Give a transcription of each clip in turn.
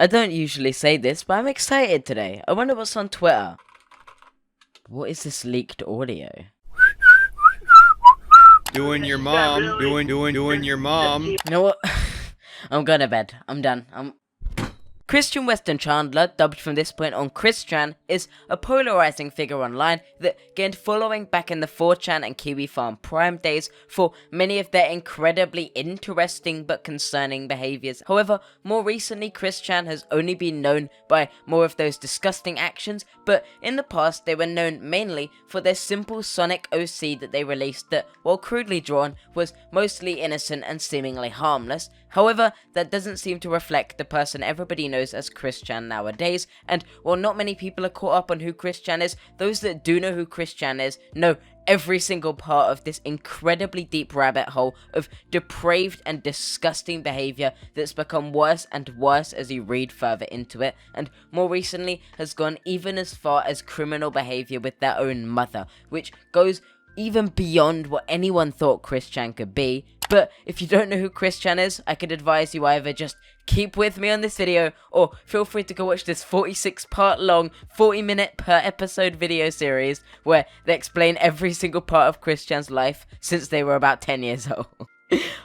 I don't usually say this, but I'm excited today. I wonder what's on Twitter. What is this leaked audio? Doing your mom. Doing your mom. You know what? I'm going to bed. I'm done. Christian Weston Chandler, dubbed from this point on Chris Chan, is a polarizing figure online that gained following back in the 4chan and Kiwi Farm Prime days for many of their incredibly interesting but concerning behaviours. However, more recently Chris Chan has only been known by more of those disgusting actions, but in the past they were known mainly for their simple Sonic OC that they released that, while crudely drawn, was mostly innocent and seemingly harmless. However, that doesn't seem to reflect the person everybody knows as Chris Chan nowadays, and while not many people are caught up on who Chris Chan is, those that do know who Chris Chan is know every single part of this incredibly deep rabbit hole of depraved and disgusting behaviour that's become worse and worse as you read further into it, and more recently has gone even as far as criminal behaviour with their own mother, which goes even beyond what anyone thought Chris Chan could be. But if you don't know who Chris Chan is, I could advise you either just keep with me on this video, or feel free to go watch this 46-part long, 40-minute per episode video series where they explain every single part of Chris Chan's life since they were about 10 years old.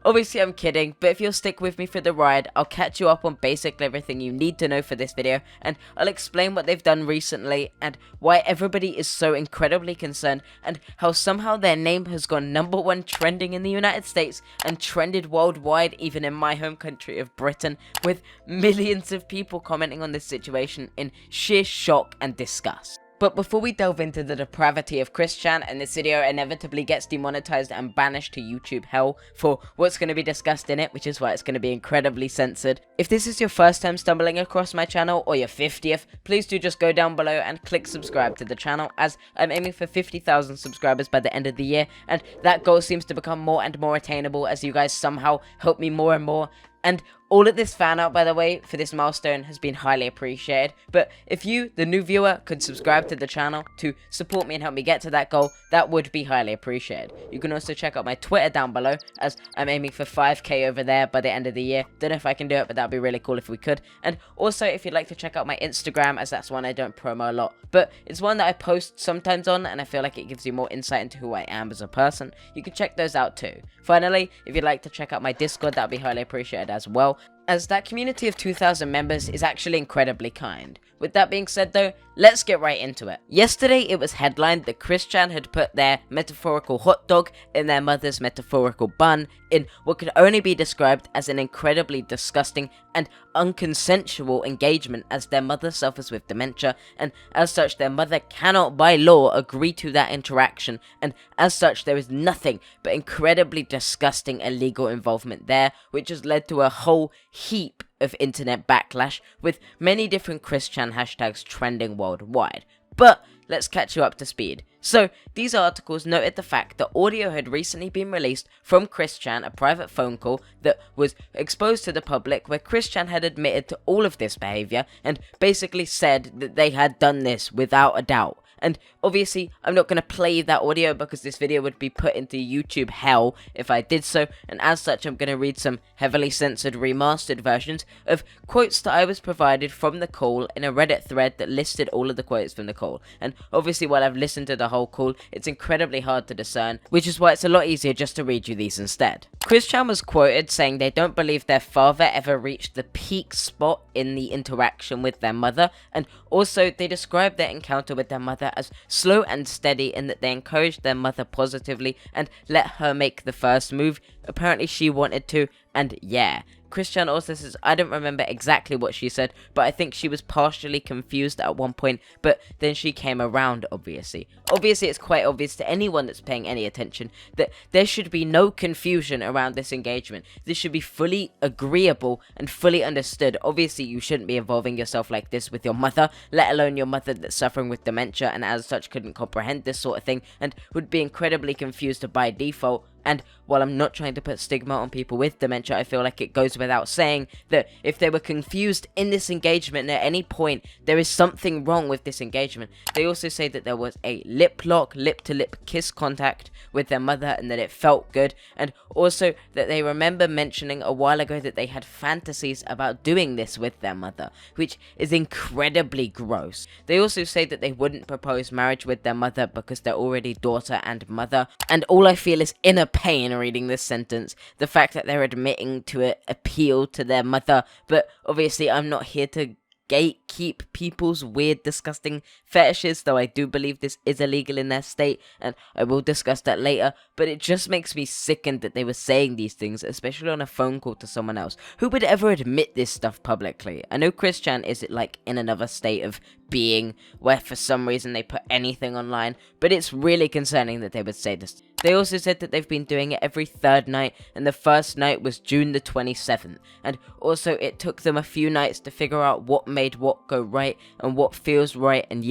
Obviously I'm kidding, but if you'll stick with me for the ride, I'll catch you up on basically everything you need to know for this video, and I'll explain what they've done recently, and why everybody is so incredibly concerned, and how somehow their name has gone #1 trending in the United States, and trended worldwide even in my home country of Britain, with millions of people commenting on this situation in sheer shock and disgust. But before we delve into the depravity of Chris Chan, and this video inevitably gets demonetized and banished to YouTube hell for what's going to be discussed in it, which is why it's going to be incredibly censored. If this is your first time stumbling across my channel, or your 50th, please do just go down below and click subscribe to the channel, as I'm aiming for 50,000 subscribers by the end of the year, and that goal seems to become more and more attainable as you guys somehow help me more and more. And all of this fan art, by the way, for this milestone has been highly appreciated. But if you, the new viewer, could subscribe to the channel to support me and help me get to that goal, that would be highly appreciated. You can also check out my Twitter down below, as I'm aiming for 5k over there by the end of the year. Don't know if I can do it, but that would be really cool if we could. And also, if you'd like to check out my Instagram, as that's one I don't promo a lot, but it's one that I post sometimes on, and I feel like it gives you more insight into who I am as a person. You can check those out too. Finally, if you'd like to check out my Discord, that would be highly appreciated as well, as that community of 2,000 members is actually incredibly kind. With that being said though, let's get right into it. Yesterday it was headlined that Chris Chan had put their metaphorical hot dog in their mother's metaphorical bun in what could only be described as an incredibly disgusting and unconsensual engagement, as their mother suffers with dementia, and as such their mother cannot by law agree to that interaction, and as such there is nothing but incredibly disgusting illegal involvement there, which has led to a whole heap of internet backlash, with many different Chris Chan hashtags trending worldwide. But let's catch you up to speed. So, these articles noted the fact that audio had recently been released from Chris Chan, a private phone call that was exposed to the public, where Chris Chan had admitted to all of this behaviour, and basically said that they had done this without a doubt. And obviously, I'm not going to play that audio because this video would be put into YouTube hell if I did so, and as such I'm going to read some heavily censored remastered versions of quotes that I was provided from the call in a Reddit thread that listed all of the quotes from the call. And obviously, while I've listened to the whole call, it's incredibly hard to discern, which is why it's a lot easier just to read you these instead. Chris Chan was quoted saying they don't believe their father ever reached the peak spot in the interaction with their mother, and also they described their encounter with their mother as slow and steady, in that they encouraged their mother positively and let her make the first move. Apparently she wanted to, and yeah. Chris Chan also says, I don't remember exactly what she said, but I think she was partially confused at one point, but then she came around, obviously. Obviously, it's quite obvious to anyone that's paying any attention that there should be no confusion around this engagement. This should be fully agreeable and fully understood. Obviously, you shouldn't be involving yourself like this with your mother, let alone your mother that's suffering with dementia and as such couldn't comprehend this sort of thing and would be incredibly confused by default. And while I'm not trying to put stigma on people with dementia, I feel like it goes without saying that if they were confused in this engagement at any point, there is something wrong with this engagement. They also say that there was a lip lock, lip-to-lip kiss contact with their mother and that it felt good, and also that they remember mentioning a while ago that they had fantasies about doing this with their mother, which is incredibly gross. They also say that they wouldn't propose marriage with their mother because they're already daughter and mother, and all I feel is inner pain reading this sentence. The fact that they're admitting to an appeal to their mother, but obviously I'm not here to gatekeep people's weird, disgusting fetishes, though I do believe this is illegal in their state, and I will discuss that later, but it just makes me sickened that they were saying these things, especially on a phone call to someone else. Who would ever admit this stuff publicly? I know Christian is like in another state of being where for some reason they put anything online, but it's really concerning that they would say this. They also said that they've been doing it every third night, and the first night was June the 27th, and also it took them a few nights to figure out what made what go right and what feels right, and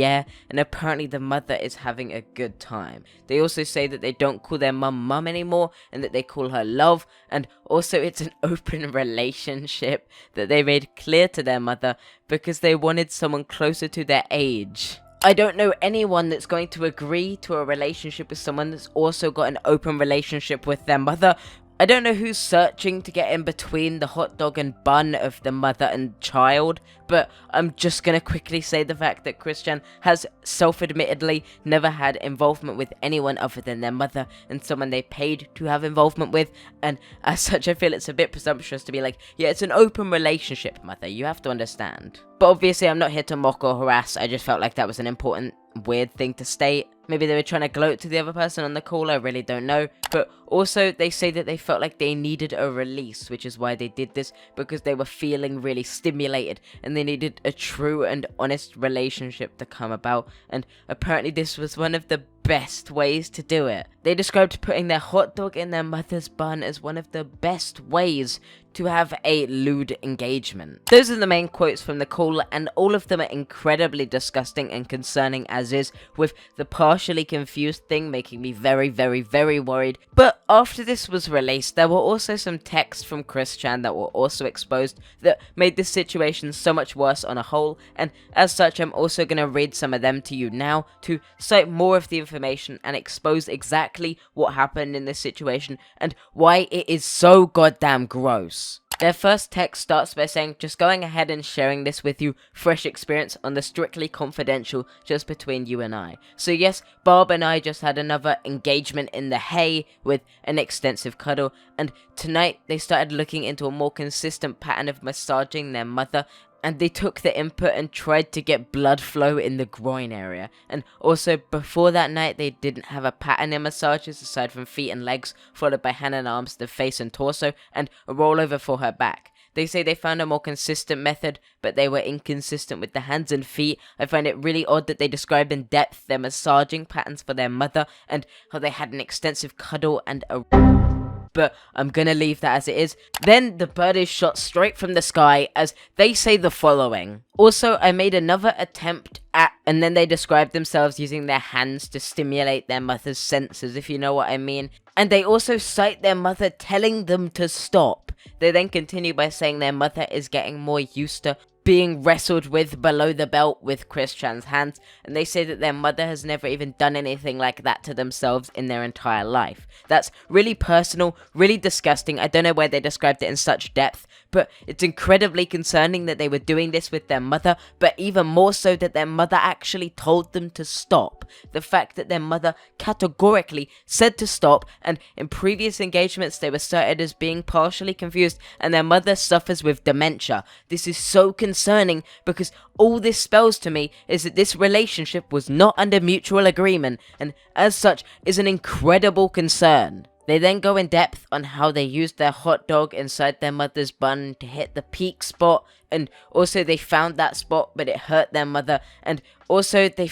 apparently the mother is having a good time. They also say that they don't call their mum anymore, and that they call her love, and also it's an open relationship that they made clear to their mother because they wanted someone closer to their age. I don't know anyone that's going to agree to a relationship with someone that's also got an open relationship with their mother. I don't know who's searching to get in between the hot dog and bun of the mother and child, but I'm just gonna quickly say the fact that Christian has self-admittedly never had involvement with anyone other than their mother and someone they paid to have involvement with, and as such I feel it's a bit presumptuous to be like, yeah, it's an open relationship, mother, you have to understand. But obviously I'm not here to mock or harass, I just felt like that was an important, weird thing to state. Maybe they were trying to gloat to the other person on the call, I really don't know. But also, they say that they felt like they needed a release, which is why they did this, because they were feeling really stimulated, and they needed a true and honest relationship to come about, and apparently this was one of the best ways to do it. They described putting their hot dog in their mother's bun as one of the best ways to have a lewd engagement. Those are the main quotes from the call, and all of them are incredibly disgusting and concerning as is, with the partially confused thing making me very, very, very worried. But after this was released, there were also some texts from Christian that were also exposed that made this situation so much worse on a whole, and as such I'm also going to read some of them to you now to cite more of the information and expose exactly what happened in this situation and why it is so goddamn gross. Their first text starts by saying, just going ahead and sharing this with you, fresh experience on the strictly confidential, just between you and I. So yes, Barb and I just had another engagement in the hay with an extensive cuddle, and tonight they started looking into a more consistent pattern of massaging their mother, and they took the input and tried to get blood flow in the groin area. And also, before that night, they didn't have a pattern in massages aside from feet and legs, followed by hand and arms, the face and torso, and a rollover for her back. They say they found a more consistent method, but they were inconsistent with the hands and feet. I find it really odd that they describe in depth their massaging patterns for their mother, and how they had an extensive cuddle and a... but I'm gonna leave that as it is. Then the bird is shot straight from the sky as they say the following. Also, I made another attempt at, and then they describe themselves using their hands to stimulate their mother's senses, if you know what I mean. And they also cite their mother telling them to stop. They then continue by saying their mother is getting more used to being wrestled with below the belt with Christian's hands, and they say that their mother has never even done anything like that to themselves in their entire life. That's really personal, really disgusting. I don't know why they described it in such depth, but it's incredibly concerning that they were doing this with their mother, but even more so that their mother actually told them to stop. The fact that their mother categorically said to stop, and in previous engagements they were cited as being partially confused, and their mother suffers with dementia. This is so concerning because all this spells to me is that this relationship was not under mutual agreement, and as such is an incredible concern. They then go in depth on how they used their hot dog inside their mother's bun to hit the peak spot, and also they found that spot but it hurt their mother, and also they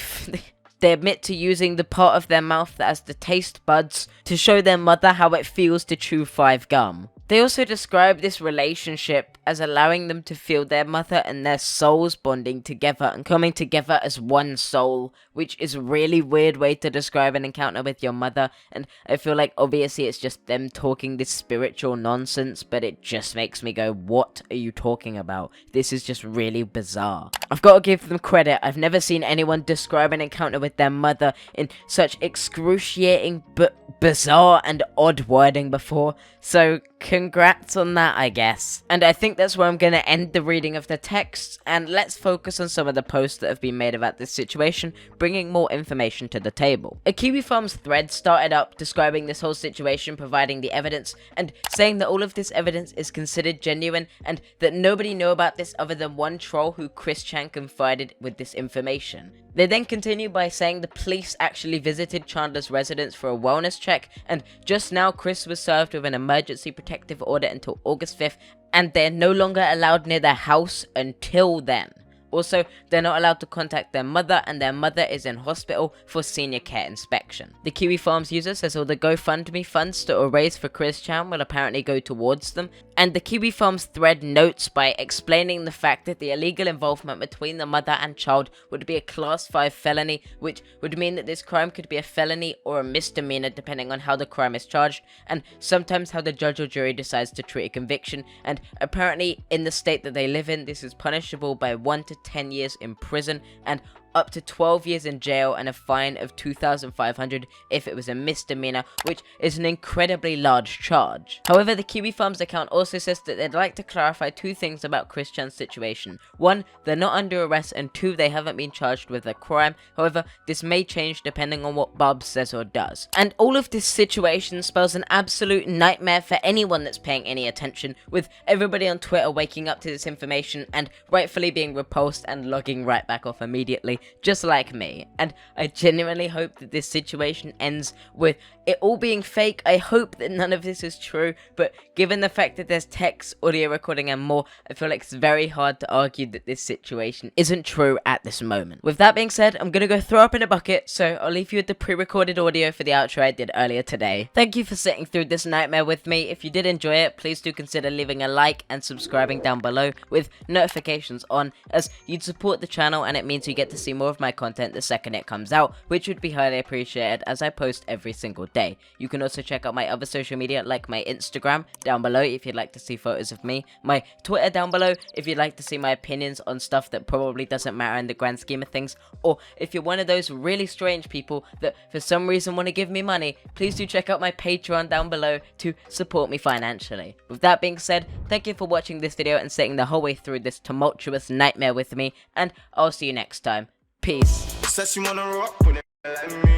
admit to using the part of their mouth that has the taste buds to show their mother how it feels to chew 5 gum. They also describe this relationship as allowing them to feel their mother and their souls bonding together and coming together as one soul, which is a really weird way to describe an encounter with your mother, and I feel like obviously it's just them talking this spiritual nonsense, but it just makes me go, what are you talking about? This is just really bizarre. I've got to give them credit, I've never seen anyone describe an encounter with their mother in such excruciating but bizarre and odd wording before, so congrats on that, I guess. And I think that's where I'm going to end the reading of the text, and let's focus on some of the posts that have been made about this situation, bringing more information to the table. A Kiwi Farms thread started up describing this whole situation, providing the evidence, and saying that all of this evidence is considered genuine, and that nobody knew about this other than one troll who Chris Chan confided with this information. They then continue by saying the police actually visited Chandler's residence for a wellness check, and just now Chris was served with an emergency protective order until August 5th, and they're no longer allowed near their house until then. Also, they're not allowed to contact their mother, and their mother is in hospital for senior care inspection. The Kiwi Farms user says all the GoFundMe funds that were raised for Chris Chan will apparently go towards them, and the Kiwi Farms thread notes by explaining the fact that the illegal involvement between the mother and child would be a class 5 felony, which would mean that this crime could be a felony or a misdemeanor depending on how the crime is charged, and sometimes how the judge or jury decides to treat a conviction, and apparently in the state that they live in, this is punishable by 1 to 10 years in prison and up to 12 years in jail and a fine of $2,500 if it was a misdemeanor, which is an incredibly large charge. However, the Kiwi Farms account also says that they'd like to clarify two things about Chris Chan's situation. One, they're not under arrest, and two, they haven't been charged with a crime. However, this may change depending on what Bob says or does. And all of this situation spells an absolute nightmare for anyone that's paying any attention, with everybody on Twitter waking up to this information and rightfully being repulsed and logging right back off immediately, just like me. And I genuinely hope that this situation ends with it all being fake. I hope that none of this is true, but given the fact that there's text, audio recording and more, I feel like it's very hard to argue that this situation isn't true at this moment. With that being said, I'm gonna go throw up in a bucket, so I'll leave you with the pre-recorded audio for the outro I did earlier today. Thank you for sitting through this nightmare with me. If you did enjoy it, please do consider leaving a like and subscribing down below with notifications on, as you'd support the channel and it means you get to see more of my content the second it comes out, which would be highly appreciated as I post every single day. You can also check out my other social media like my Instagram down below if you'd like to see photos of me, my Twitter down below if you'd like to see my opinions on stuff that probably doesn't matter in the grand scheme of things, or if you're one of those really strange people that for some reason want to give me money, please do check out my Patreon down below to support me financially. With that being said, thank you for watching this video and sitting the whole way through this tumultuous nightmare with me, and I'll see you next time. Peace. Says she wanna rock when it like me.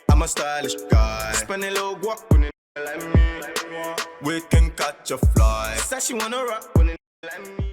I'm a stylish guy. Spend a little guap when it like me. We can catch a fly. Says she wanna rock when it like me.